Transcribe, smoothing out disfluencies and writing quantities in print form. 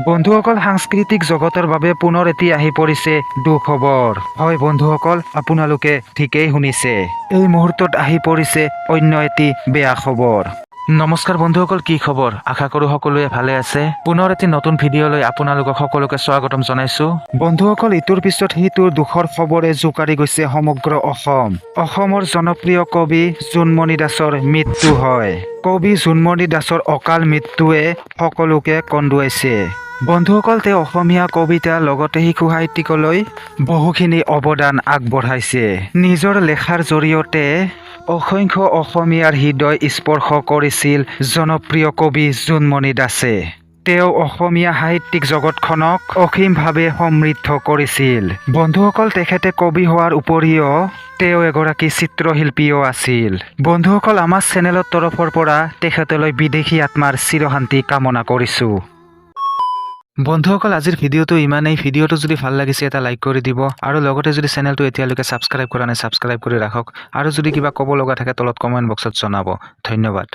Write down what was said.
বন্ধুসকল, সাংস্কৃতিক জগতৰ বাবে পুনৰ এটি আহি পৰিছে দুখবৰ। হয় বন্ধুসকল, আপোনালোকে ঠিকেই শুনিছে। এই মুহূৰ্তত আহি পৰিছে অন্য এটি বেয়া খবৰ। নমস্কাৰ বন্ধুসকল, কি খবৰ? আশা কৰোঁ সকলোৱে ভালে আছে। পুনৰ এটি নতুন ভিডিঅ'লৈ আপোনালোকক সকলোকে স্বাগতম জনাইছোঁ। বন্ধুসকল, ইটোৰ পিছত সিটোৰ দুখৰ খবৰে জোকাৰি গৈছে সমগ্ৰ অসম। অসমৰ জনপ্ৰিয় কবি জোনমণি দাসৰ মৃত্যু হয়। কবি জোনমণি দাসৰ অকাল মৃত্যুৱে সকলোকে কন্দুৱাইছে। বন্ধুসকল, তেওঁ অসমীয়া কবিতা লগতে শিশু সাহিত্যিকলৈ বহুখিনি অৱদান আগবঢ়াইছে। নিজৰ লেখাৰ জৰিয়তে অসংখ্য অসমীয়াৰ হৃদয় স্পৰ্শ কৰিছিল জনপ্ৰিয় কবি জোনমণি দাসে। তেওঁ অসমীয়া সাহিত্যিক জগতখনক অসীমভাৱে সমৃদ্ধ কৰিছিল। বন্ধুসকল, তেখেতে কবি হোৱাৰ উপৰিও তেওঁ এগৰাকী চিত্ৰশিল্পীও আছিল। বন্ধুসকল, আমাৰ চেনেলৰ তৰফৰ পৰা তেখেতলৈ বিদেশী আত্মাৰ চিৰশান্তি কামনা কৰিছোঁ। বন্ধুসকল, আজিৰ ভিডিঅ'টো ইমানেই। ভিডিঅ'টো যদি ভাল লাগিছে এটা লাইক কৰি দিব আৰু লগতে যদি চেনেলটো এতিয়ালৈকে ছাবস্ক্ৰাইব কৰা নাই ছাবস্ক্ৰাইব কৰি ৰাখক আৰু যদি কিবা ক'ব লগা থাকে তলত কমেণ্ট বক্সত জনাব। ধন্যবাদ।